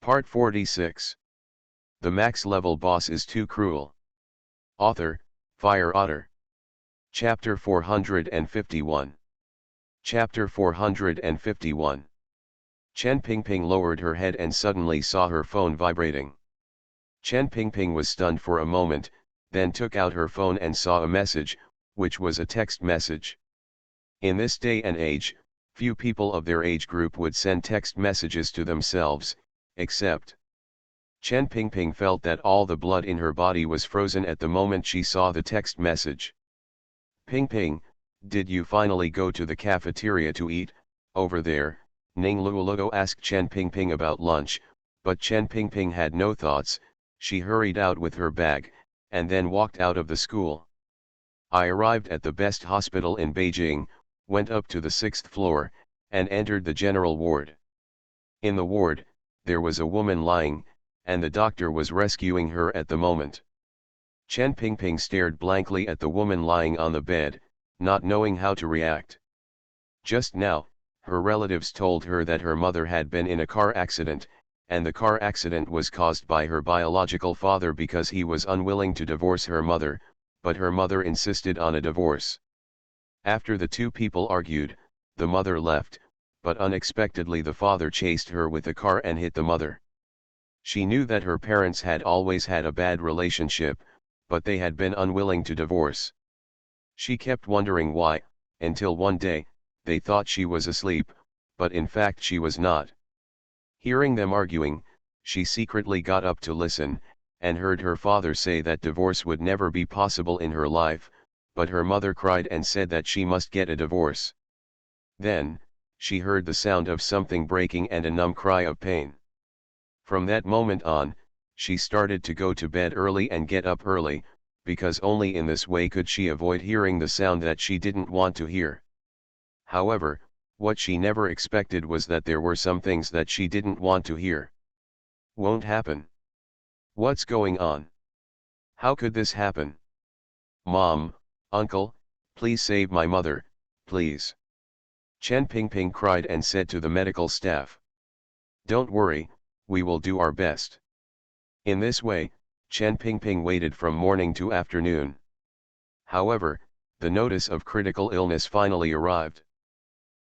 Part 46. The max level boss is too cruel. Author, Fire Otter. Chapter 451. Chapter 451. Chen Pingping lowered her head and suddenly saw her phone vibrating. Chen Pingping was stunned for a moment, then took out her phone and saw a message, which was a text message. In this day and age, few people of their age group would send text messages to themselves, except. Chen Pingping felt that all the blood in her body was frozen at the moment she saw the text message. Pingping, did you finally go to the cafeteria to eat? Over there, Ning Luoluo asked Chen Pingping about lunch, but Chen Pingping had no thoughts. She hurried out with her bag, and then walked out of the school. I arrived at the best hospital in Beijing, went up to the 6th floor, and entered the general ward. In the ward, there was a woman lying, and the doctor was rescuing her at the moment. Chen Pingping stared blankly at the woman lying on the bed, not knowing how to react. Just now, her relatives told her that her mother had been in a car accident, and the car accident was caused by her biological father because he was unwilling to divorce her mother, but her mother insisted on a divorce. After the two people argued, the mother left, but unexpectedly the father chased her with a car and hit the mother. She knew that her parents had always had a bad relationship, but they had been unwilling to divorce. She kept wondering why, until one day, they thought she was asleep, but in fact she was not. Hearing them arguing, she secretly got up to listen, and heard her father say that divorce would never be possible in her life, but her mother cried and said that she must get a divorce. Then, she heard the sound of something breaking and a numb cry of pain. From that moment on, she started to go to bed early and get up early, because only in this way could she avoid hearing the sound that she didn't want to hear. However, what she never expected was that there were some things that she didn't want to hear. Won't happen. What's going on? How could this happen? Mom, Uncle, please save my mother, please. Chen Pingping cried and said to the medical staff. Don't worry, we will do our best. In this way, Chen Pingping waited from morning to afternoon. However, the notice of critical illness finally arrived.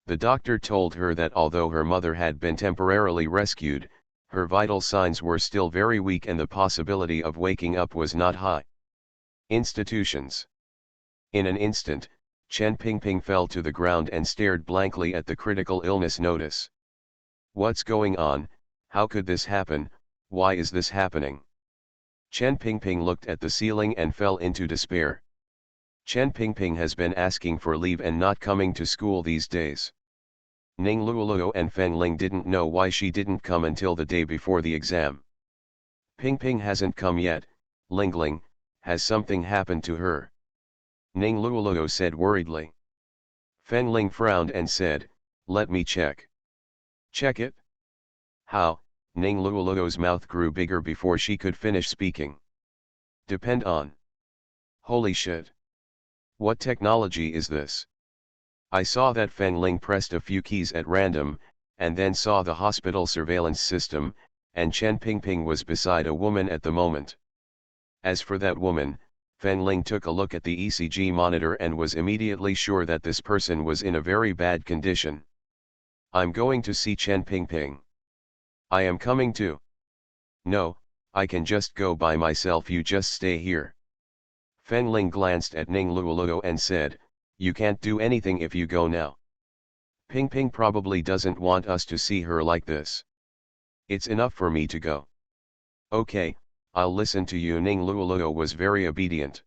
The doctor told her that although her mother had been temporarily rescued, her vital signs were still very weak and the possibility of waking up was not high. Institutions. In an instant, Chen Pingping fell to the ground and stared blankly at the critical illness notice. What's going on? How could this happen? Why is this happening? Chen Pingping looked at the ceiling and fell into despair. Chen Pingping has been asking for leave and not coming to school these days. Ning Luoluo and Feng Ling didn't know why she didn't come until the day before the exam. Pingping hasn't come yet, Ling, has something happened to her? Ning Luoluo said worriedly. Feng Ling frowned and said, let me check. Check it? How? Ning Luoluo's mouth grew bigger before she could finish speaking. Depend on. Holy shit. What technology is this? I saw that Feng Ling pressed a few keys at random, and then saw the hospital surveillance system, and Chen Pingping was beside a woman at the moment. As for that woman, Feng Ling took a look at the ECG monitor and was immediately sure that this person was in a very bad condition. I'm going to see Chen Pingping. I am coming too. No, I can just go by myself, you just stay here. Feng Ling glanced at Ning Luoluo and said, you can't do anything if you go now. Pingping probably doesn't want us to see her like this. It's enough for me to go. Okay, I'll listen to you. Ning Luoluo was very obedient.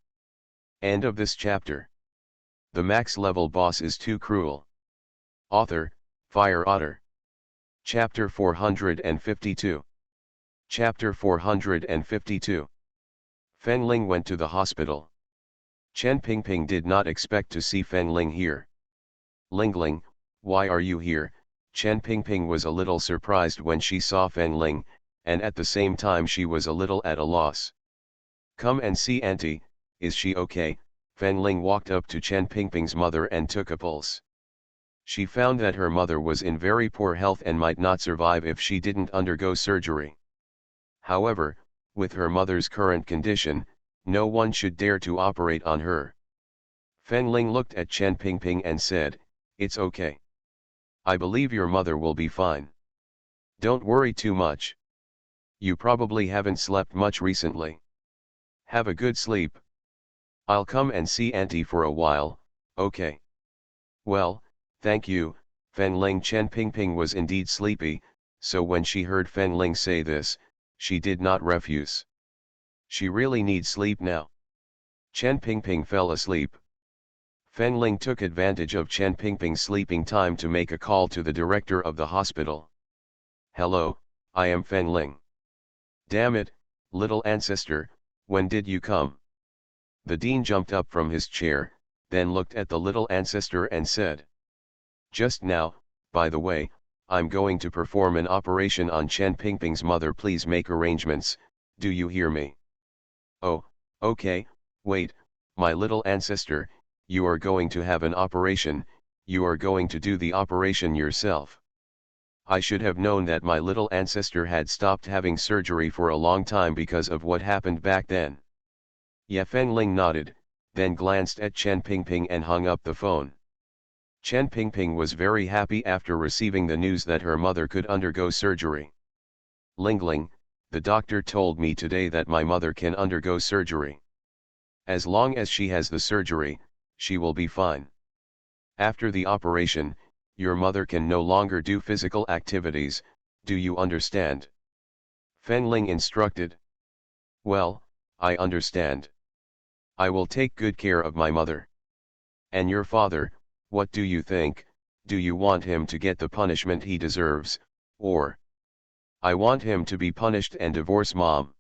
End of this chapter. The max level boss is too cruel. Author, Fire Otter. Chapter 452. Chapter 452. Feng Ling went to the hospital. Chen Pingping did not expect to see Feng Ling here. Ling, why are you here? Chen Pingping was a little surprised when she saw Feng Ling, and at the same time she was a little at a loss. Come and see auntie, is she okay? Feng Ling walked up to Chen Pingping's mother and took a pulse. She found that her mother was in very poor health and might not survive if she didn't undergo surgery. However, with her mother's current condition, no one should dare to operate on her. Fen Ling looked at Chen Pingping and said, "It's okay. I believe your mother will be fine. Don't worry too much. You probably haven't slept much recently. Have a good sleep. I'll come and see Auntie for a while, okay?" Well, thank you. Fen Ling. Chen Pingping was indeed sleepy, so when she heard Fen Ling say this, she did not refuse. She really needs sleep now. Chen Pingping fell asleep. Fen Ling took advantage of Chen Pingping's sleeping time to make a call to the director of the hospital. "Hello, I am Fen Ling. Damn it, little ancestor, when did you come?" The dean jumped up from his chair, then looked at the little ancestor and said, "Just now, by the way, I'm going to perform an operation on Chen Pingping's mother. Please make arrangements, do you hear me?" "Oh, okay, wait, my little ancestor, you are going to have an operation, you are going to do the operation yourself. I should have known that my little ancestor had stopped having surgery for a long time because of what happened back then." Ye Fen Ling nodded, then glanced at Chen Pingping and hung up the phone. Chen Pingping was very happy after receiving the news that her mother could undergo surgery. "Lingling, the doctor told me today that my mother can undergo surgery. As long as she has the surgery, she will be fine. After the operation, your mother can no longer do physical activities, do you understand?" Fen Ling instructed. "Well, I understand. I will take good care of my mother. And your father, what do you think? Do you want him to get the punishment he deserves, or?" "I want him to be punished and divorce Mom."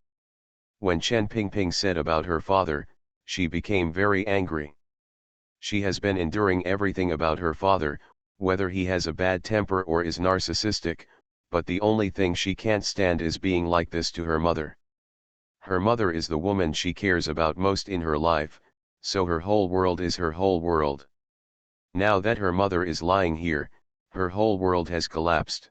When Chen Pingping said about her father, she became very angry. She has been enduring everything about her father, whether he has a bad temper or is narcissistic, but the only thing she can't stand is being like this to her mother. Her mother is the woman she cares about most in her life, so her whole world is her whole world. Now that her mother is lying here, her whole world has collapsed.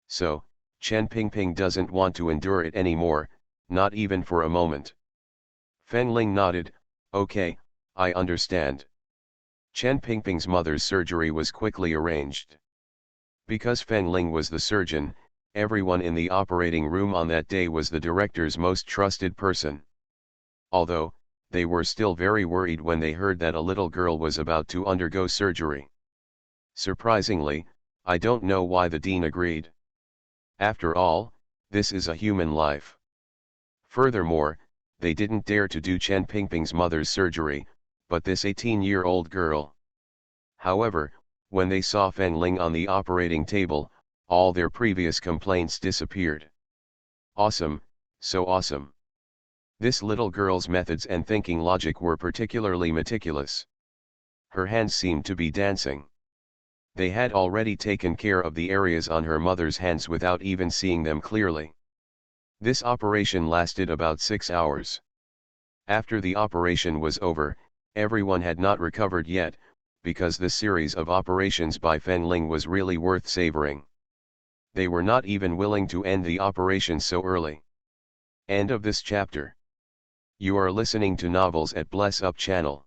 So, Chen Pingping doesn't want to endure it anymore, not even for a moment. Fen Ling nodded, "Okay, I understand." Chen Pingping's mother's surgery was quickly arranged. Because Fen Ling was the surgeon, everyone in the operating room on that day was the director's most trusted person. Although, they were still very worried when they heard that a little girl was about to undergo surgery. Surprisingly, I don't know why the dean agreed. After all, this is a human life. Furthermore, they didn't dare to do Chen Pingping's mother's surgery, but this 18-year-old girl. However, when they saw Fen Ling on the operating table, all their previous complaints disappeared. Awesome, so awesome. This little girl's methods and thinking logic were particularly meticulous. Her hands seemed to be dancing. They had already taken care of the areas on her mother's hands without even seeing them clearly. This operation lasted about 6 hours. After the operation was over, everyone had not recovered yet, because this series of operations by Fen Ling was really worth savoring. They were not even willing to end the operation so early. End of this chapter. You are listening to Novels at Bless Up channel.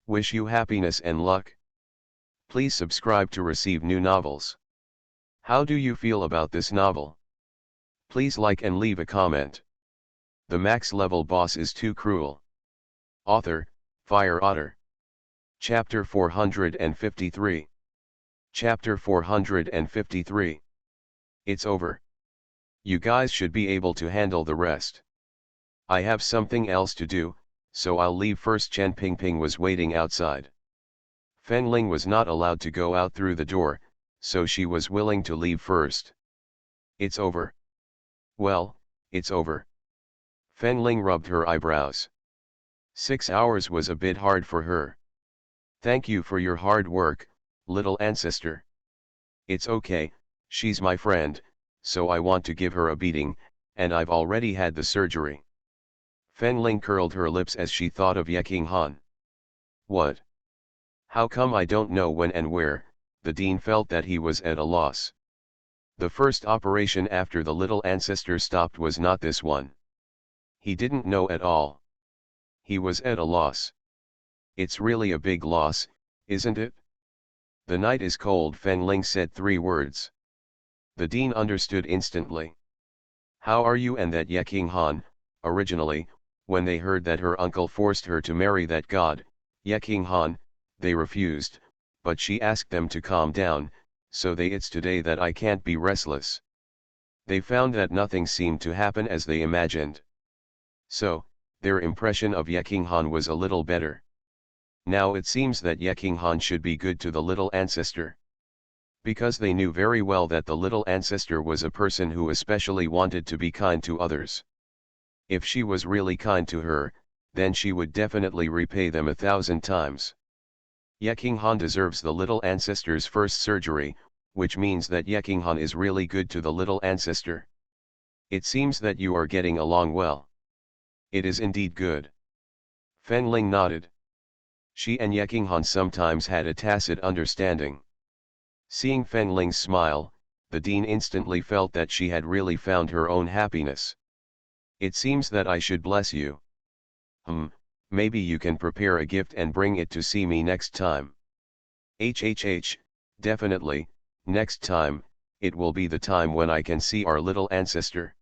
Wish you happiness and luck. Please subscribe to receive new novels. How do you feel about this novel? Please like and leave a comment. The max level boss is too cruel. Author, Fire Otter. Chapter 453. Chapter 453. It's over. You guys should be able to handle the rest. I have something else to do, so I'll leave first. Chen Pingping was waiting outside. Fen Ling was not allowed to go out through the door, so she was willing to leave first. It's over. Well, it's over. Fen Ling rubbed her eyebrows. 6 hours was a bit hard for her. Thank you for your hard work, little ancestor. It's okay, she's my friend, so I want to give her a beating, and I've already had the surgery. Fen Ling curled her lips as she thought of Ye King Han. What? How come I don't know when and where? The dean felt that he was at a loss. The first operation after the little ancestor stopped was not this one. He didn't know at all. He was at a loss. It's really a big loss, isn't it? The night is cold. Fen Ling said 3 words. The dean understood instantly. How are you and that Ye King Han? Originally, when they heard that her uncle forced her to marry that god, Ye King Han, they refused, but she asked them to calm down, so it's today that I can't be restless. They found that nothing seemed to happen as they imagined. So, their impression of Ye King Han was a little better. Now it seems that Ye King Han should be good to the little ancestor. Because they knew very well that the little ancestor was a person who especially wanted to be kind to others. If she was really kind to her, then she would definitely repay them 1,000 times. Ye King Han deserves the little ancestor's first surgery, which means that Ye King Han is really good to the little ancestor. It seems that you are getting along well. It is indeed good. Fen Ling nodded. She and Ye King Han sometimes had a tacit understanding. Seeing Fen Ling's smile, the dean instantly felt that she had really found her own happiness. It seems that I should bless you. Maybe you can prepare a gift and bring it to see me next time. Definitely, next time, it will be the time when I can see our little ancestor.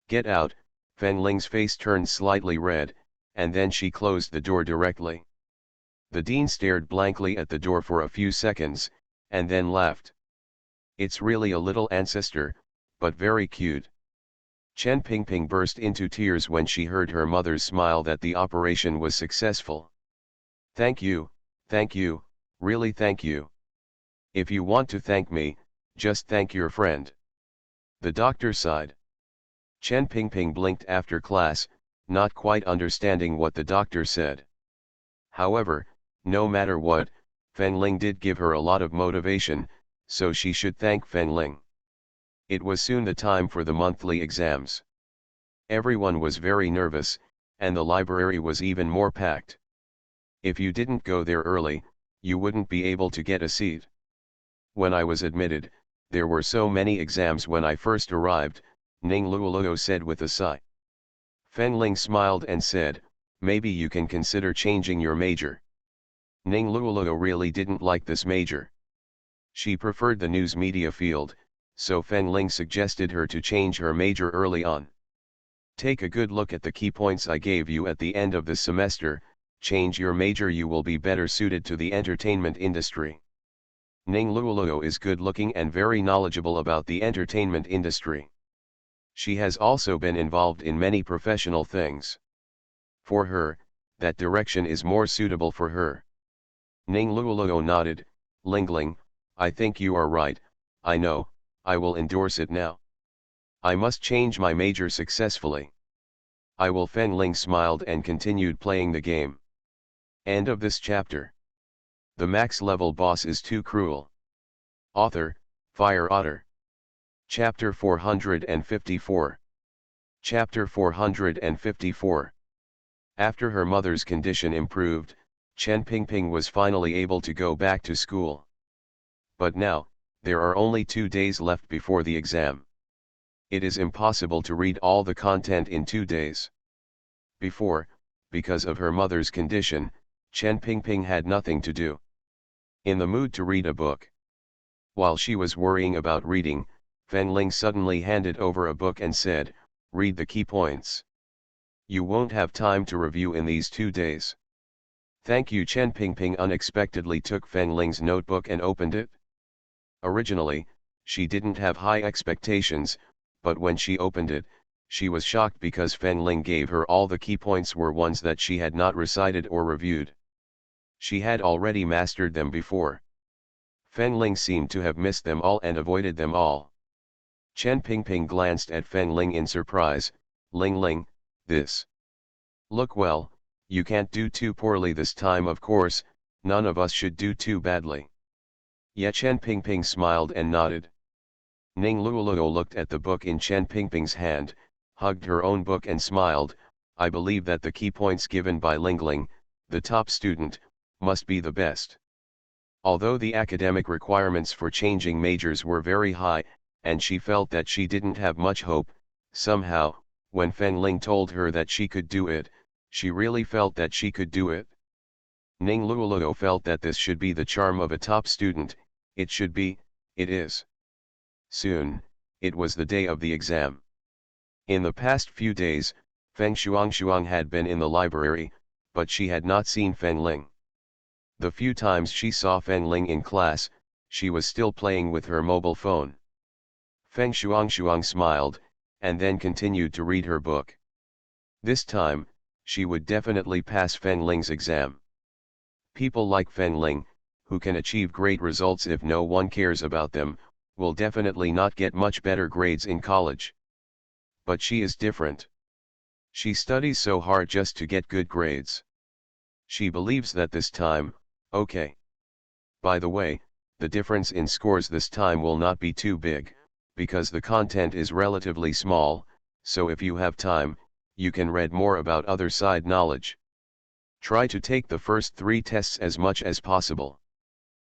Get out. Fen Ling's face turned slightly red, and then she closed the door directly. The dean stared blankly at the door for a few seconds, and then laughed. It's really a little ancestor, but very cute. Chen Pingping burst into tears when she heard her mother's smile that the operation was successful. Thank you, really thank you. If you want to thank me, just thank your friend. The doctor sighed. Chen Pingping blinked after class, not quite understanding what the doctor said. However, no matter what, Fen Ling did give her a lot of motivation, so she should thank Fen Ling. It was soon the time for the monthly exams. Everyone was very nervous, and the library was even more packed. If you didn't go there early, you wouldn't be able to get a seat. When I was admitted, there were so many exams when I first arrived, Ning Luoluo said with a sigh. Fen Ling smiled and said, maybe you can consider changing your major. Ning Luoluo really didn't like this major. She preferred the news media field, so Fen Ling suggested her to change her major early on. Take a good look at the key points I gave you at the end of this semester, change your major, you will be better suited to the entertainment industry. Ning Luoluo is good looking and very knowledgeable about the entertainment industry. She has also been involved in many professional things. For her, that direction is more suitable for her. Ning Luoluo nodded. Lingling, I think you are right. I know, I will endorse it now. I must change my major successfully. I will. Fen Ling smiled and continued playing the game. End of this chapter. The max level boss is too cruel. Author, Fire Otter. Chapter 454. Chapter 454. After her mother's condition improved, Chen Pingping was finally able to go back to school. But now, there are only 2 days left before the exam. It is impossible to read all the content in 2 days. Before, because of her mother's condition, Chen Pingping had nothing to do. In the mood to read a book. While she was worrying about reading, Fen Ling suddenly handed over a book and said, read the key points. You won't have time to review in these 2 days. Thank you. Chen Pingping unexpectedly took Fen Ling's notebook and opened it. Originally, she didn't have high expectations, but when she opened it, she was shocked because Fen Ling gave her all the key points were ones that she had not recited or reviewed. She had already mastered them before. Fen Ling seemed to have missed them all and avoided them all. Chen Pingping glanced at Fen Ling in surprise. Ling, this. Look, well, you can't do too poorly this time, of course, none of us should do too badly. Ye. Chen Pingping smiled and nodded. Ning Luoluo looked at the book in Chen Pingping's hand, hugged her own book and smiled. I believe that the key points given by Lingling, the top student, must be the best. Although the academic requirements for changing majors were very high, and she felt that she didn't have much hope. Somehow, when Fen Ling told her that she could do it, she really felt that she could do it. Ning Luoluo felt that this should be the charm of a top student. It should be, it is. Soon, it was the day of the exam. In the past few days, Feng Shuang had been in the library, but she had not seen Fen Ling. The few times she saw Fen Ling in class, she was still playing with her mobile phone. Feng Shuang smiled, and then continued to read her book. This time, she would definitely pass Fen Ling's exam. People like Fen Ling, who can achieve great results if no one cares about them, will definitely not get much better grades in college. But she is different. She studies so hard just to get good grades. She believes that this time, okay. By the way, the difference in scores this time will not be too big, because the content is relatively small, so if you have time, you can read more about other side knowledge. Try to take the first 3 tests as much as possible.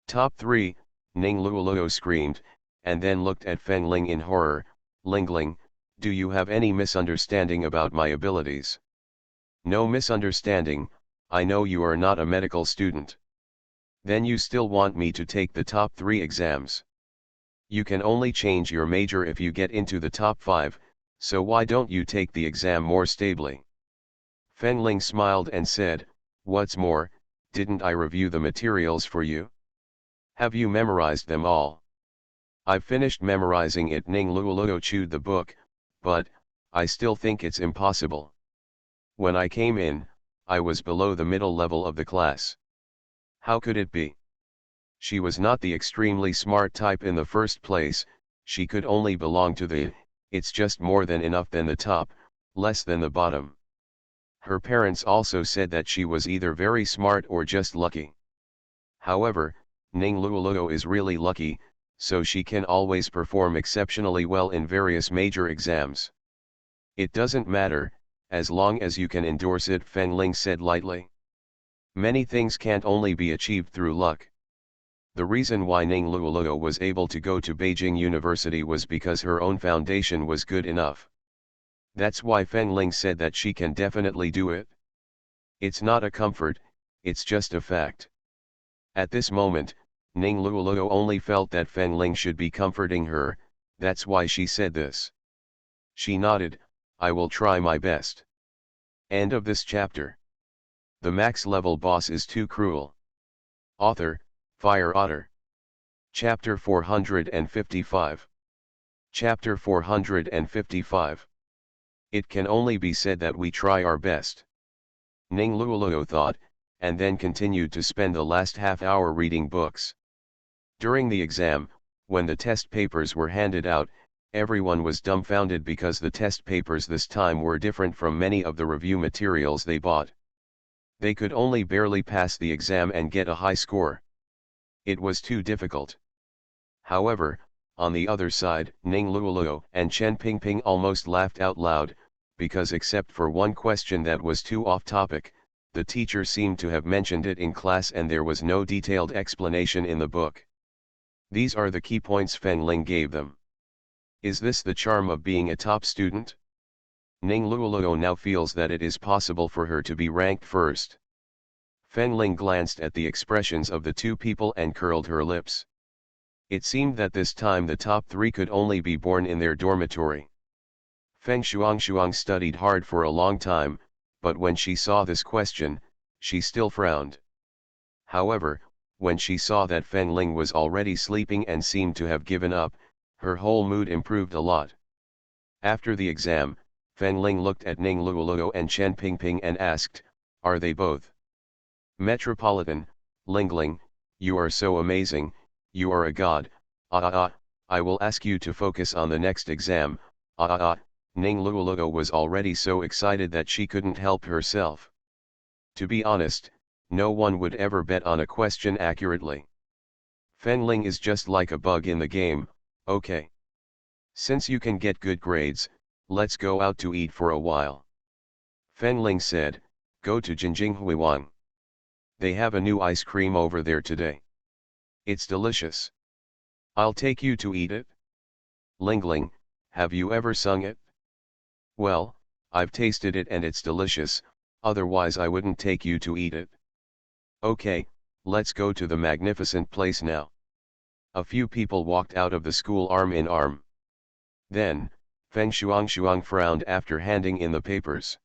Top 3, Ning Luoluo screamed, and then looked at Fen Ling in horror. Lingling, do you have any misunderstanding about my abilities? No misunderstanding, I know you are not a medical student. Then you still want me to take the top 3 exams. You can only change your major if you get into the top 5, so why don't you take the exam more stably? Fen Ling smiled and said, what's more, didn't I review the materials for you? Have you memorized them all? I've finished memorizing it. Ning Luoluo chewed the book, but, I still think it's impossible. When I came in, I was below the middle level of the class. How could it be? She was not the extremely smart type in the first place, she could only belong to the, it's just more than enough than the top, less than the bottom. Her parents also said that she was either very smart or just lucky. However, Ning Luoluo is really lucky, so she can always perform exceptionally well in various major exams. It doesn't matter, as long as you can endorse it, Fen Ling said lightly. Many things can't only be achieved through luck. The reason why Ning Luoluo was able to go to Beijing University was because her own foundation was good enough. That's why Fen Ling said that she can definitely do it. It's not a comfort, it's just a fact. At this moment, Ning Luoluo only felt that Fen Ling should be comforting her, that's why she said this. She nodded, I will try my best. End of this chapter. The max level boss is too cruel. Author, Fire Otter. Chapter 455. Chapter 455. It can only be said that we try our best. Ning Luoluo thought, and then continued to spend the last half hour reading books. During the exam, when the test papers were handed out, everyone was dumbfounded because the test papers this time were different from many of the review materials they bought. They could only barely pass the exam and get a high score. It was too difficult. However, on the other side, Ning Luoluo and Chen Pingping almost laughed out loud, because except for one question that was too off-topic, the teacher seemed to have mentioned it in class and there was no detailed explanation in the book. These are the key points Fen Ling gave them. Is this the charm of being a top student? Ning Luoluo now feels that it is possible for her to be ranked first. Fen Ling glanced at the expressions of the 2 people and curled her lips. It seemed that this time the top 3 could only be born in their dormitory. Feng Shuang studied hard for a long time, but when she saw this question, she still frowned. However, when she saw that Fen Ling was already sleeping and seemed to have given up, her whole mood improved a lot. After the exam, Fen Ling looked at Ning Luoluo and Chen Pingping and asked, are they both Metropolitan? Lingling, you are so amazing, you are a god, I will ask you to focus on the next exam, Ning Luoluo was already so excited that she couldn't help herself. To be honest, no one would ever bet on a question accurately. Fen Ling is just like a bug in the game, okay. Since you can get good grades, let's go out to eat for a while. Fen Ling said, go to Jinjing Huiwang. They have a new ice cream over there today. It's delicious. I'll take you to eat it. Ling Ling, have you ever sung it? Well, I've tasted it and it's delicious, otherwise I wouldn't take you to eat it. Okay, let's go to the magnificent place now. A few people walked out of the school arm in arm. Then, Feng Shuang frowned after handing in the papers.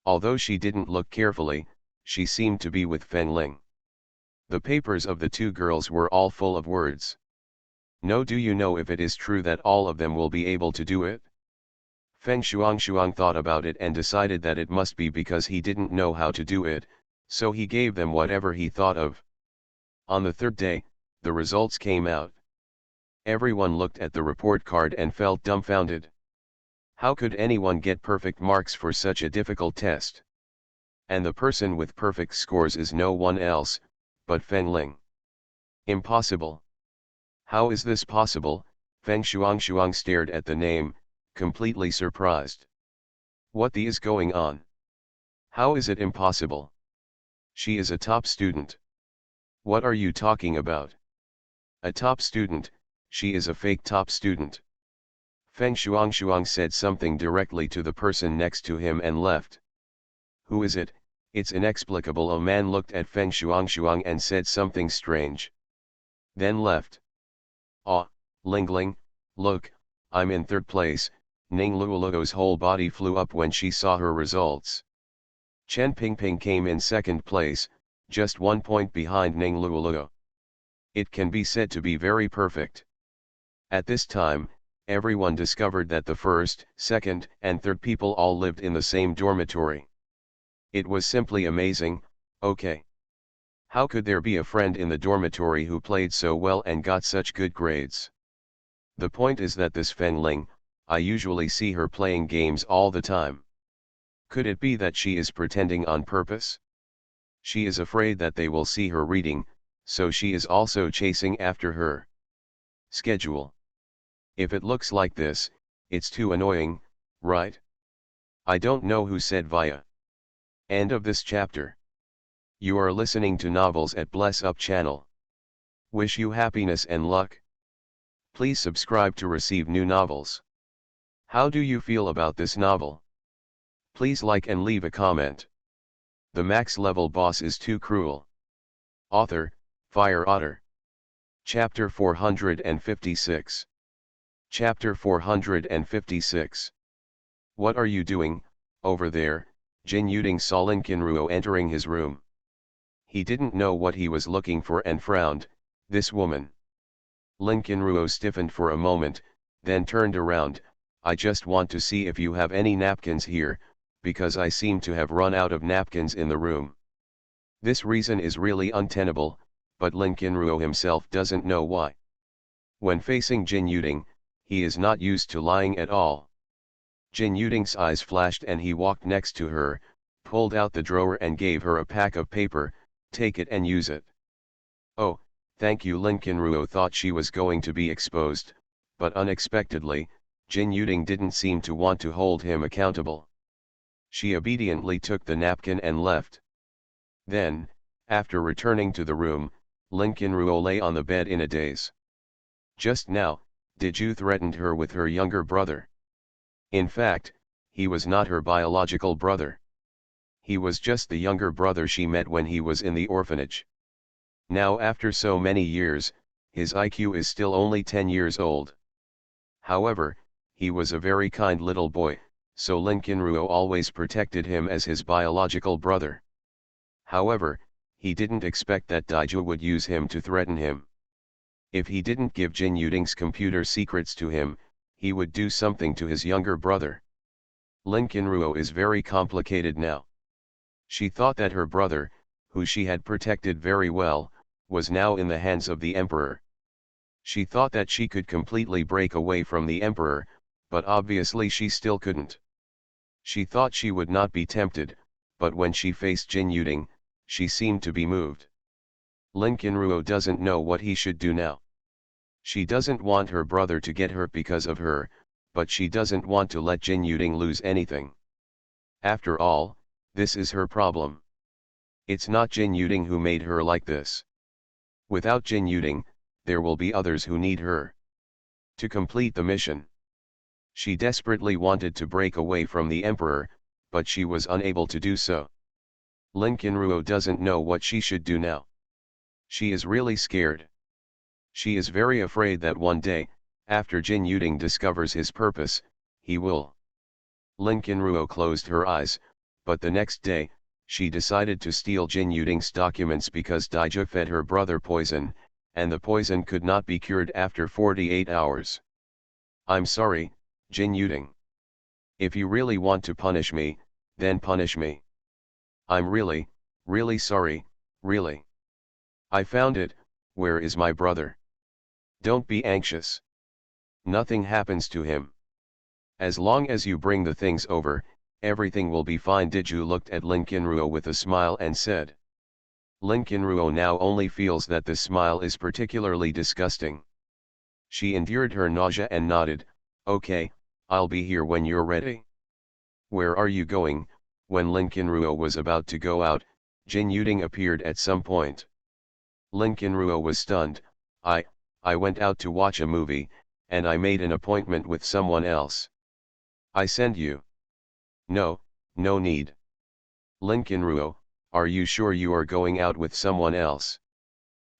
Although she didn't look carefully, she seemed to be with Feng Ling. The papers of the two girls were all full of words. No, do you know if it is true that all of them will be able to do it? Feng Shuang thought about it and decided that it must be because he didn't know how to do it, so he gave them whatever he thought of. On the third day, the results came out. Everyone looked at the report card and felt dumbfounded. How could anyone get perfect marks for such a difficult test? And the person with perfect scores is no one else, but Feng Ling. Impossible. How is this possible? Feng Shuang stared at the name, completely surprised. What the is going on? How is it impossible? She is a top student. What are you talking about? A top student, she is a fake top student. Feng Shuang said something directly to the person next to him and left. Who is it? It's inexplicable. A man looked at Feng Shuang and said something strange. Then left. Ah, Ling Ling, look, I'm in third place. Ning Luoluo's whole body flew up when she saw her results. Chen Pingping came in second place, just 1 point behind Ning Luoluo. It can be said to be very perfect. At this time, everyone discovered that the first, second, and third people all lived in the same dormitory. It was simply amazing. Okay. How could there be a friend in the dormitory who played so well and got such good grades? The point is that this Feng Ling, I usually see her playing games all the time. Could it be that she is pretending on purpose? She is afraid that they will see her reading, so she is also chasing after her schedule. If it looks like this, it's too annoying, right? I don't know who said via. End of this chapter. You are listening to Novels at Bless Up channel. Wish you happiness and luck. Please subscribe to receive new novels. How do you feel about this novel? Please like and leave a comment. The max level boss is too cruel. Author, Fire Otter. Chapter 456. Chapter 456. What are you doing, over there? Jin Yuding saw Lin Qinruo entering his room. He didn't know what he was looking for and frowned. This woman. Lin Qinruo stiffened for a moment, then turned around. I just want to see if you have any napkins here, because I seem to have run out of napkins in the room. This reason is really untenable, but Lin Qinruo himself doesn't know why. When facing Jin Yuding, he is not used to lying at all. Jin Yuding's eyes flashed and he walked next to her, pulled out the drawer and gave her a pack of paper. Take it and use it. Oh, thank you. Lin Qinruo thought she was going to be exposed, but unexpectedly, Jin Yuding didn't seem to want to hold him accountable. She obediently took the napkin and left. Then, after returning to the room, Lin Qinruo lay on the bed in a daze. Just now, did you threaten her with her younger brother? In fact, he was not her biological brother. He was just the younger brother she met when he was in the orphanage. Now after so many years, his IQ is still only 10 years old. However, he was a very kind little boy, so Lin Qinruo always protected him as his biological brother. However, he didn't expect that Daiju would use him to threaten him. If he didn't give Jin Yuding's computer secrets to him, he would do something to his younger brother. Lin Qinruo is very complicated now. She thought that her brother, who she had protected very well, was now in the hands of the emperor. She thought that she could completely break away from the emperor, but obviously she still couldn't. She thought she would not be tempted, but when she faced Jin Yuding, she seemed to be moved. Lin Qinruo doesn't know what he should do now. She doesn't want her brother to get hurt because of her, but she doesn't want to let Jin Yuding lose anything. After all, this is her problem. It's not Jin Yuding who made her like this. Without Jin Yuding, there will be others who need her. to complete the mission. She desperately wanted to break away from the emperor, but she was unable to do so. Lin Qinruo doesn't know what she should do now. She is really scared. She is very afraid that one day, after Jin Yuding discovers his purpose, he will. Lin Qinruo closed her eyes, but the next day, she decided to steal Jin Yuding's documents because Daija fed her brother poison, and the poison could not be cured after 48 hours. I'm sorry, Jin Yuding. If you really want to punish me, then punish me. I'm really, really sorry, really. I found it. Where is my brother? Don't be anxious. Nothing happens to him. As long as you bring the things over, everything will be fine. Diju looked at Lin Qinruo with a smile and said. Lin Qinruo now only feels that the smile is particularly disgusting. She endured her nausea and nodded, okay, I'll be here when you're ready. Where are you going? When Lin Qinruo was about to go out, Jin Yuding appeared at some point. Lin Qinruo was stunned. I went out to watch a movie, and I made an appointment with someone else. I send you. No, no need. Lin Qinruo, are you sure you are going out with someone else?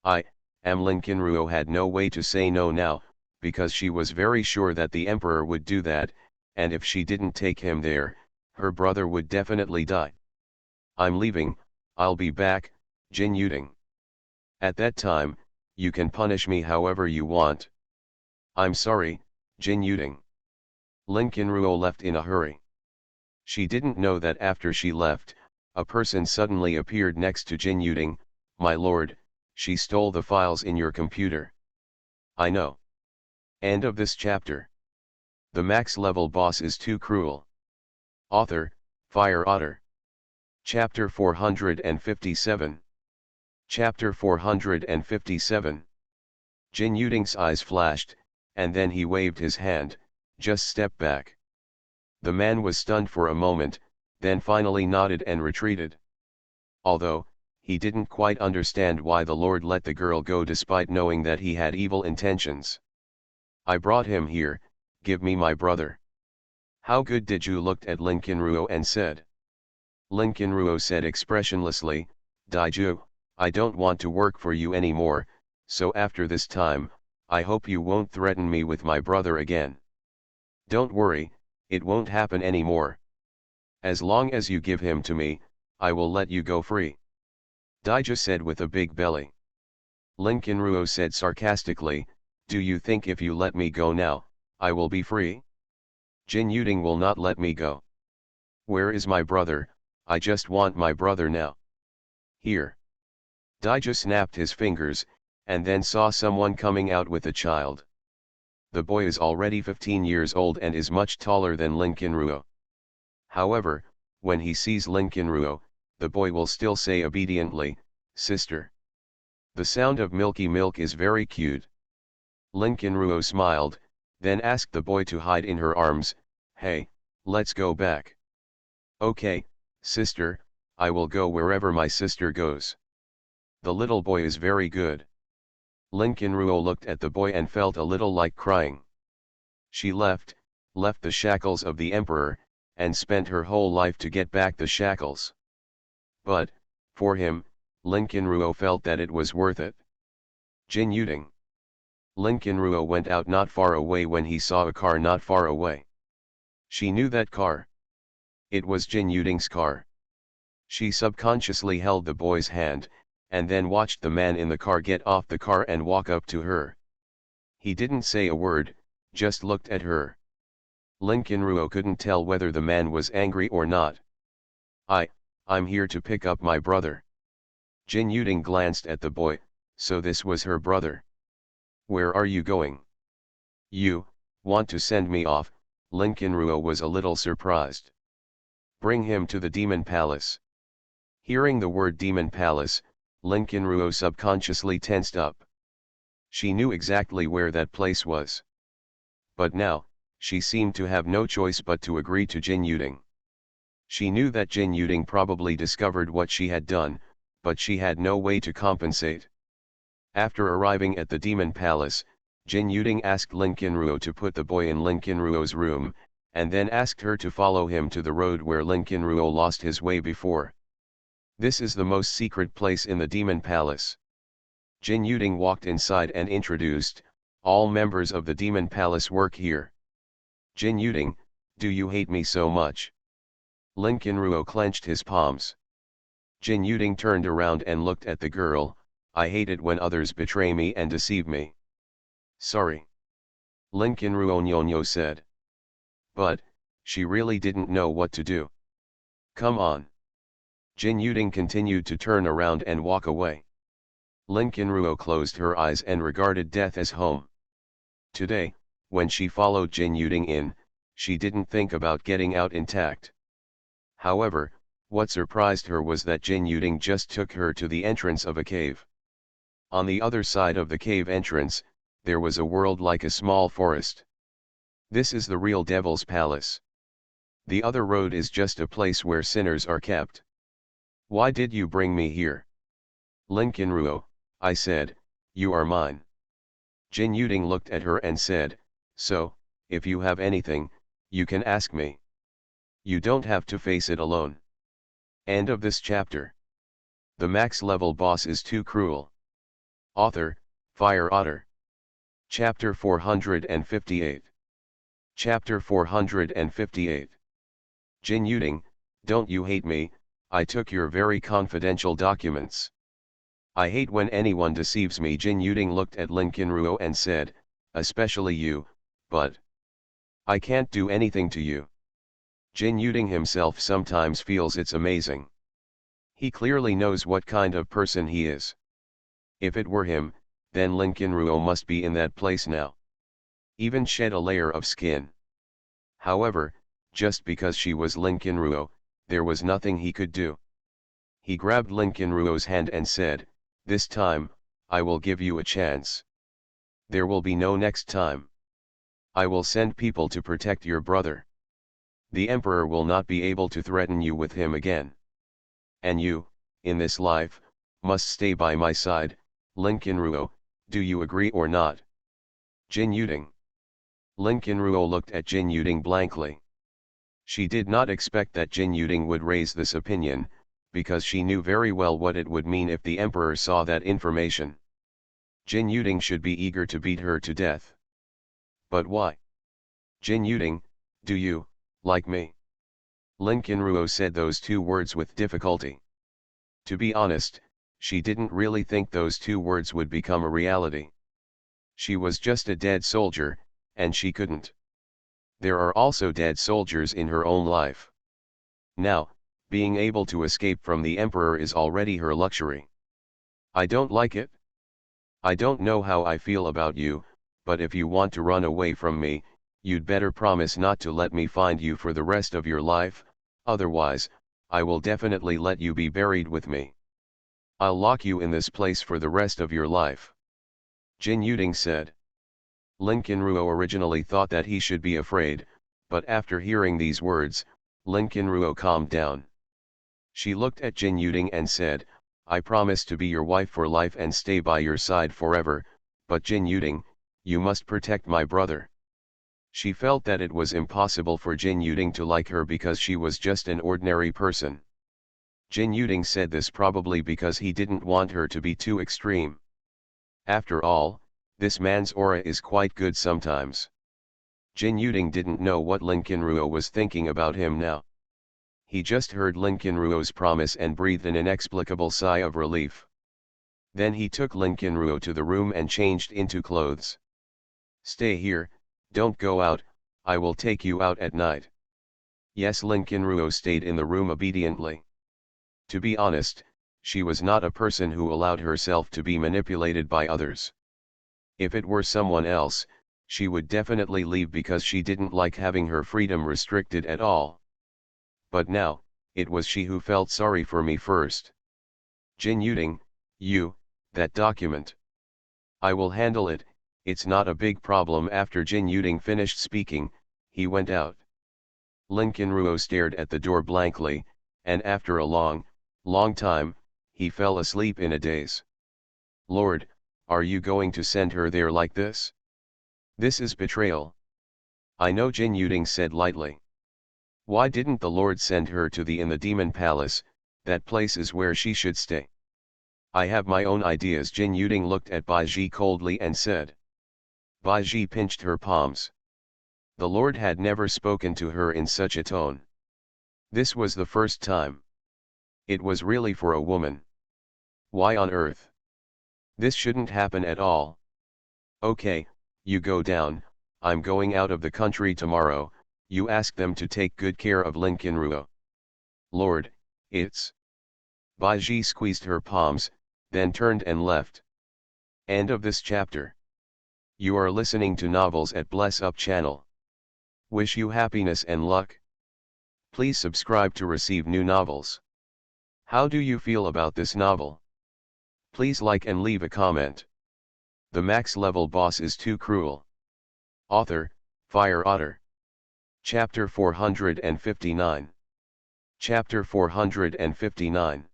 I am. Lin Qinruo had no way to say no now, because she was very sure that the emperor would do that, and if she didn't take him there, her brother would definitely die. I'm leaving, I'll be back, Jin Yuding. At that time, you can punish me however you want. I'm sorry, Jin Yuding. Lin Qinruo left in a hurry. She didn't know that after she left, a person suddenly appeared next to Jin Yuding. My lord, she stole the files in your computer. I know. End of this chapter. The max level boss is too cruel. Author, Fire Otter. Chapter 457. Chapter 457. Jin Yuding's eyes flashed, and then he waved his hand, just step back. The man was stunned for a moment, then finally nodded and retreated. Although, he didn't quite understand why the Lord let the girl go despite knowing that he had evil intentions. I brought him here, give me my brother. How good? Diju looked at Lin Qinruo and said. Lin Qinruo said expressionlessly, Daiju, I don't want to work for you anymore, so after this time, I hope you won't threaten me with my brother again. Don't worry, it won't happen anymore. As long as you give him to me, I will let you go free. Daija said with a big belly. Lin Qinruo said sarcastically, do you think if you let me go now, I will be free? Jin Yuding will not let me go. Where is my brother? I just want my brother now. Here. Daija snapped his fingers, and then saw someone coming out with a child. The boy is already 15 years old and is much taller than Lin Qinruo. However, when he sees Lin Qinruo, the boy will still say obediently, sister. The sound of milky milk is very cute. Lin Qinruo smiled, then asked the boy to hide in her arms. Hey, let's go back. Okay, sister, I will go wherever my sister goes. The little boy is very good. Lin Qinruo looked at the boy and felt a little like crying. She left the shackles of the emperor, and spent her whole life to get back the shackles. But, for him, Lin Qinruo felt that it was worth it. Jin Yuding. Lin Qinruo went out not far away when he saw a car not far away. She knew that car. It was Jin Yuding's car. She subconsciously held the boy's hand, and then watched the man in the car get off the car and walk up to her. He didn't say a word, just looked at her. Lin Qinruo couldn't tell whether the man was angry or not. I'm here to pick up my brother. Jin Yuding glanced at the boy, so this was her brother. Where are you going? You want to send me off? Lin Qinruo was a little surprised. Bring him to the Demon Palace. Hearing the word Demon Palace, Lin Qinruo subconsciously tensed up. She knew exactly where that place was. But now, she seemed to have no choice but to agree to Jin Yuding. She knew that Jin Yuding probably discovered what she had done, but she had no way to compensate. After arriving at the Demon Palace, Jin Yuding asked Lin Qinruo to put the boy in Lin Qinruo's room, and then asked her to follow him to the road where Lin Qinruo lost his way before. This is the most secret place in the Demon Palace. Jin Yuding walked inside and introduced, all members of the Demon Palace work here. Jin Yuding, do you hate me so much? Lin Qinruo clenched his palms. Jin Yuding turned around and looked at the girl. I hate it when others betray me and deceive me. Sorry. Lin Qinruo Nyonyo said. But, she really didn't know what to do. Come on. Jin Yuding continued to turn around and walk away. Lin Qinruo closed her eyes and regarded death as home. Today, when she followed Jin Yuding in, she didn't think about getting out intact. However, what surprised her was that Jin Yuding just took her to the entrance of a cave. On the other side of the cave entrance, there was a world like a small forest. This is the real Devil's Palace. The other road is just a place where sinners are kept. Why did you bring me here? Lin Qinruo, I said, you are mine. Jin Yuding looked at her and said, so, if you have anything, you can ask me. You don't have to face it alone. End of this chapter. The max level boss is too cruel. Author, Fire Otter. Chapter 458. Chapter 458. Jin Yuding, don't you hate me? I took your very confidential documents. I hate when anyone deceives me. Jin Yuding looked at Lin Qinruo and said, especially you, but I can't do anything to you. Jin Yuding himself sometimes feels it's amazing. He clearly knows what kind of person he is. If it were him, then Lin Qinruo must be in that place now. Even shed a layer of skin. However, just because she was Lin Qinruo, there was nothing he could do. He grabbed Lin Qinruo's hand and said, this time, I will give you a chance. There will be no next time. I will send people to protect your brother. The Emperor will not be able to threaten you with him again. And you, in this life, must stay by my side, Lin Qinruo, do you agree or not? Jin Yuding. Lin Qinruo looked at Jin Yuding blankly. She did not expect that Jin Yuding would raise this opinion, because she knew very well what it would mean if the Emperor saw that information. Jin Yuding should be eager to beat her to death. But why? Jin Yuding, do you like me? Lin Qinruo said those two words with difficulty. To be honest, she didn't really think those two words would become a reality. She was just a dead soldier, and she couldn't. There are also dead soldiers in her own life. Now, being able to escape from the Emperor is already her luxury. I don't like it. I don't know how I feel about you, but if you want to run away from me, you'd better promise not to let me find you for the rest of your life, otherwise, I will definitely let you be buried with me. I'll lock you in this place for the rest of your life. Jin Yuding said. Lin Qinruo originally thought that he should be afraid, but after hearing these words, Lin Qinruo calmed down. She looked at Jin Yuding and said, I promise to be your wife for life and stay by your side forever, but Jin Yuding, you must protect my brother. She felt that it was impossible for Jin Yuding to like her because she was just an ordinary person. Jin Yuding said this probably because he didn't want her to be too extreme. After all, this man's aura is quite good sometimes. Jin Yuding didn't know what Lin Qinruo was thinking about him now. He just heard Lin Qinruo's promise and breathed an inexplicable sigh of relief. Then he took Lin Qinruo to the room and changed into clothes. Stay here, don't go out, I will take you out at night. Yes, Lin Qinruo stayed in the room obediently. To be honest, she was not a person who allowed herself to be manipulated by others. If it were someone else, she would definitely leave because she didn't like having her freedom restricted at all. But now, it was she who felt sorry for me first. Jin Yuding, that document. I will handle it, it's not a big problem. After Jin Yuding finished speaking, he went out. Lin Qinruo stared at the door blankly, and after a long time, he fell asleep in a daze. Lord, are you going to send her there like this? This is betrayal. I know, Jin Yuding said lightly. Why didn't the Lord send her to the demon palace? That place is where she should stay. I have my own ideas. Jin Yuding looked at Bai Ji coldly and said. Bai Ji pinched her palms. The Lord had never spoken to her in such a tone. This was the first time. It was really for a woman. Why on earth? This shouldn't happen at all. Okay, you go down. I'm going out of the country tomorrow. You ask them to take good care of Lin Qinruo. Lord, it's... Bai Ji squeezed her palms, then turned and left. End of this chapter. You are listening to Novels at Bless Up channel. Wish you happiness and luck. Please subscribe to receive new novels. How do you feel about this novel? Please like and leave a comment. The max level boss is too cruel. Author, Fire Otter. Chapter 459. Chapter 459.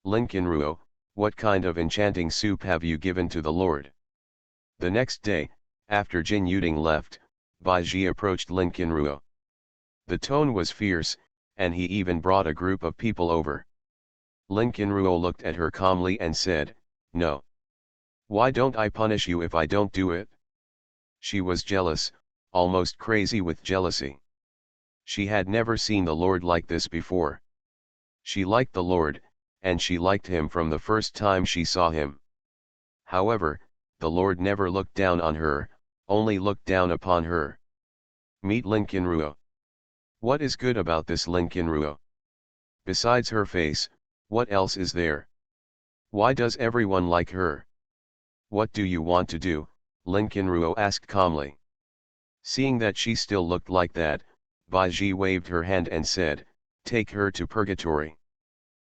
Lin Qinruo, what kind of enchanting soup have you given to the Lord? The next day, after Jin Yuding left, Bai Ji approached Lin Qinruo. The tone was fierce, and he even brought a group of people over. Lin Qinruo looked at her calmly and said, No. Why don't I punish you if I don't do it? She was jealous, almost crazy with jealousy. She had never seen the Lord like this before. She liked the Lord, and she liked him from the first time she saw him. However, the Lord never looked down on her, only looked down upon her. Meet Lin Qinruo. What is good about this Lin Qinruo? Besides her face, what else is there? Why does everyone like her? What do you want to do? Lin Qinruo asked calmly. Seeing that she still looked like that, Bai Ji waved her hand and said, Take her to purgatory.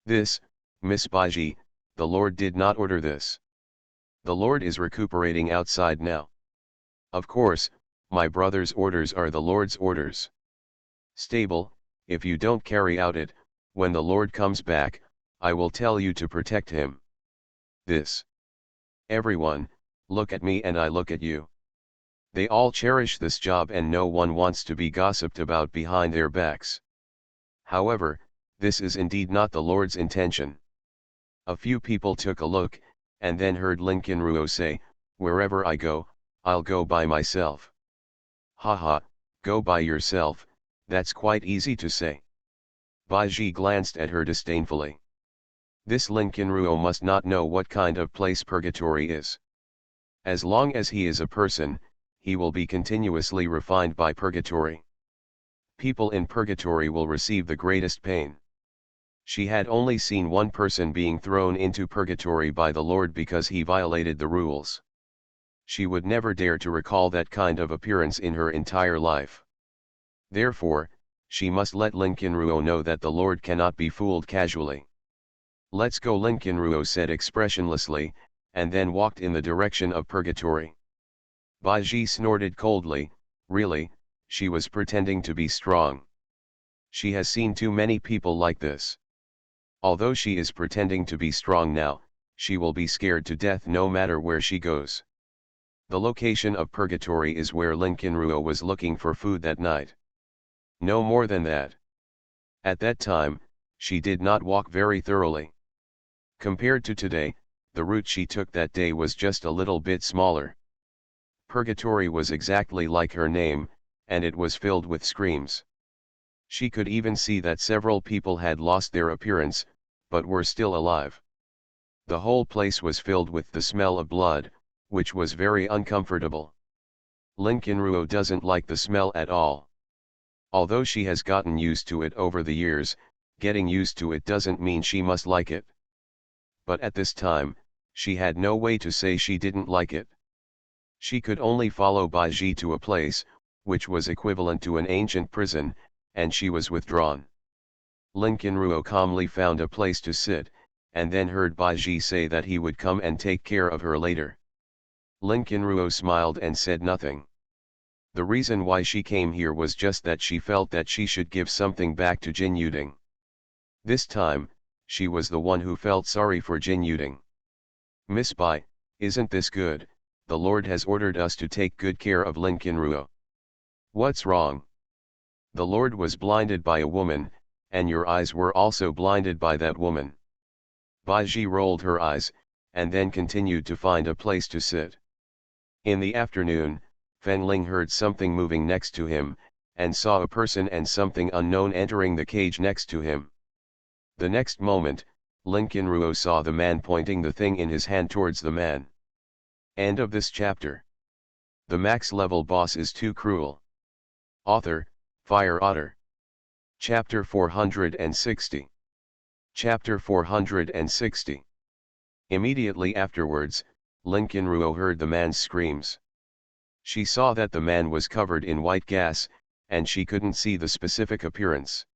This, Miss Bai Ji, the Lord did not order this. The Lord is recuperating outside now. Of course, my brother's orders are the Lord's orders. Stable, if you don't carry out it, when the Lord comes back, I will tell you to protect him. This. Everyone, look at me and I look at you. They all cherish this job and no one wants to be gossiped about behind their backs. However, this is indeed not the Lord's intention. A few people took a look, and then heard Lin Qinruo say, Wherever I go, I'll go by myself. Haha, go by yourself, that's quite easy to say. Bai Ji glanced at her disdainfully. This Lin Qinruo must not know what kind of place purgatory is. As long as he is a person, he will be continuously refined by purgatory. People in purgatory will receive the greatest pain. She had only seen one person being thrown into purgatory by the Lord because he violated the rules. She would never dare to recall that kind of appearance in her entire life. Therefore, she must let Lin Qinruo know that the Lord cannot be fooled casually. Let's go, Lin Qinruo said expressionlessly, and then walked in the direction of purgatory. Bai Ji snorted coldly. Really, she was pretending to be strong. She has seen too many people like this. Although she is pretending to be strong now, she will be scared to death no matter where she goes. The location of purgatory is where Lin Qinruo was looking for food that night. No more than that. At that time, she did not walk very thoroughly. Compared to today, the route she took that day was just a little bit smaller. Purgatory was exactly like her name, and it was filled with screams. She could even see that several people had lost their appearance, but were still alive. The whole place was filled with the smell of blood, which was very uncomfortable. Lin Qinruo doesn't like the smell at all. Although she has gotten used to it over the years, getting used to it doesn't mean she must like it. But at this time, she had no way to say she didn't like it. She could only follow Bai Ji to a place, which was equivalent to an ancient prison, and she was withdrawn. Lin Qinruo calmly found a place to sit, and then heard Bai Ji say that he would come and take care of her later. Lin Qinruo smiled and said nothing. The reason why she came here was just that she felt that she should give something back to Jin Yuding. This time, she was the one who felt sorry for Jin Yuding. Miss Bai, isn't this good? the Lord has ordered us to take good care of Lincoln Ruo. What's wrong? The Lord was blinded by a woman, and your eyes were also blinded by that woman. Baiji rolled her eyes, and then continued to find a place to sit. In the afternoon, Fen Ling heard something moving next to him, and saw a person and something unknown entering the cage next to him. The next moment, Lincoln Ruo saw the man pointing the thing in his hand towards the man. End of this chapter. The max level boss is too cruel. Author, Fire Otter. Chapter 460. Chapter 460. Immediately afterwards, Lincoln Ruo heard the man's screams. She saw that the man was covered in white gas, and she couldn't see the specific appearance.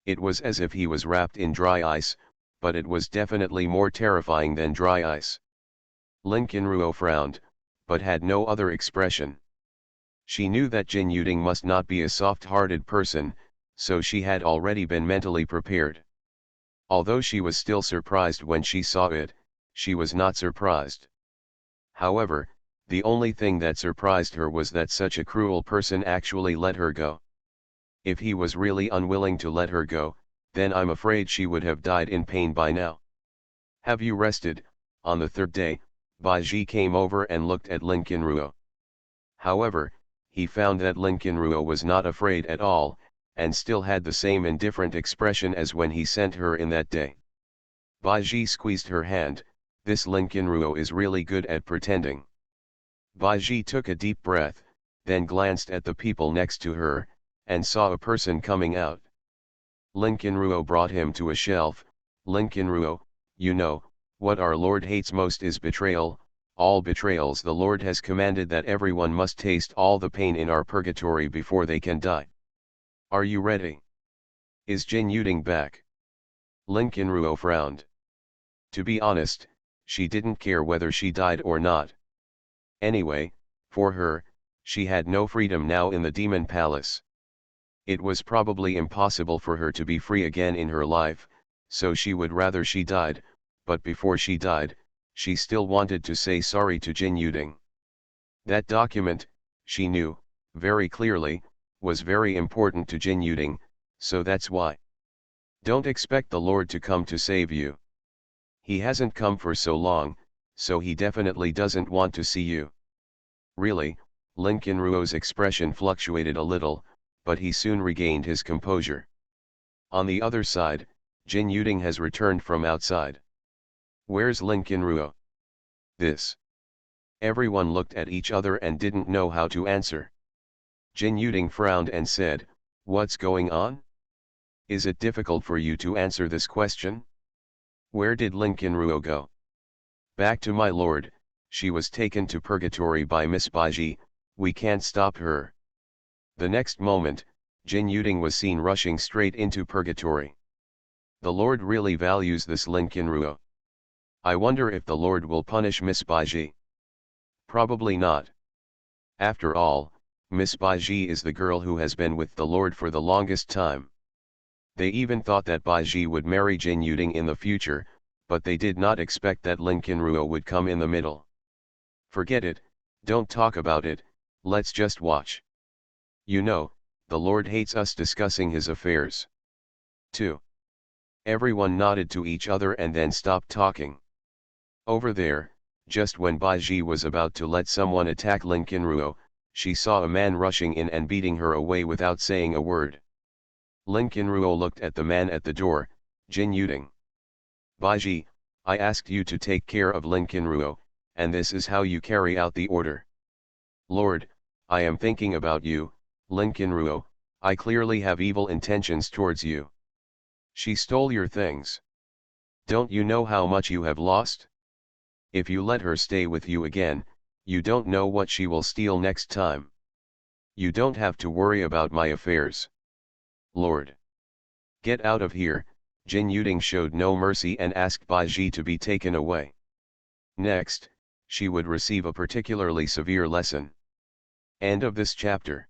It was as if he was wrapped in dry ice, but it was definitely more terrifying than dry ice. Lincoln Ruo frowned, but had no other expression. She knew that Jin Yuding must not be a soft-hearted person, so she had already been mentally prepared. Although she was still surprised when she saw it, she was not surprised. However, the only thing that surprised her was that such a cruel person actually let her go. If he was really unwilling to let her go, then I'm afraid she would have died in pain by now. Have you rested? On the third day, Baiji came over and looked at Lincoln Ruo. However, he found that Lincoln Ruo was not afraid at all, and still had the same indifferent expression as when he sent her in that day. Baiji squeezed her hand. This Lincoln Ruo is really good at pretending. Baiji took a deep breath, then glanced at the people next to her, and saw a person coming out. Lincoln Ruo brought him to a shelf. Lincoln Ruo, you know, what our Lord hates most is betrayal. All betrayals the Lord has commanded that everyone must taste all the pain in our purgatory before they can die. Are you ready? Is Jin Yuding back? Lincoln Ruo frowned. To be honest, she didn't care whether she died or not. Anyway, for her, she had no freedom now in the demon palace. It was probably impossible for her to be free again in her life, so she would rather she died, but before she died, she still wanted to say sorry to Jin Yuding. That document, she knew, very clearly, was very important to Jin Yuding, so that's why. Don't expect the Lord to come to save you. He hasn't come for so long, so he definitely doesn't want to see you. Really, Lincoln Ruo's expression fluctuated a little, but he soon regained his composure. On the other side, Jin Yuding has returned from outside. Where's Lincoln Ruo? This. Everyone looked at each other and didn't know how to answer. Jin Yuding frowned and said, "What's going on? Is it difficult for you to answer this question? Where did Lincoln Ruo go?" "Back to my lord, she was taken to purgatory by Miss Baiji, we can't stop her." The next moment, Jin Yuding was seen rushing straight into purgatory. The Lord really values this Lincoln Ruo. I wonder if the Lord will punish Miss Baiji. Probably not. After all, Miss Baiji is the girl who has been with the Lord for the longest time. They even thought that Baiji would marry Jin Yuding in the future, but they did not expect that Lincoln Ruo would come in the middle. Forget it, don't talk about it, let's just watch. You know, the Lord hates us discussing his affairs. 2. Everyone nodded to each other and then stopped talking. Over there, just when Baiji was about to let someone attack Lincoln Ruo, she saw a man rushing in and beating her away without saying a word. Lincoln Ruo looked at the man at the door, Jin Yuding. "Baiji, I asked you to take care of Lincoln Ruo, and this is how you carry out the order." "Lord, I am thinking about you, Lincoln Ruo, I clearly have evil intentions towards you. She stole your things. Don't you know how much you have lost? If you let her stay with you again, you don't know what she will steal next time. You don't have to worry about my affairs. Lord. Get out of here." Jin Yuding showed no mercy and asked Baiji to be taken away. Next, she would receive a particularly severe lesson. End of this chapter.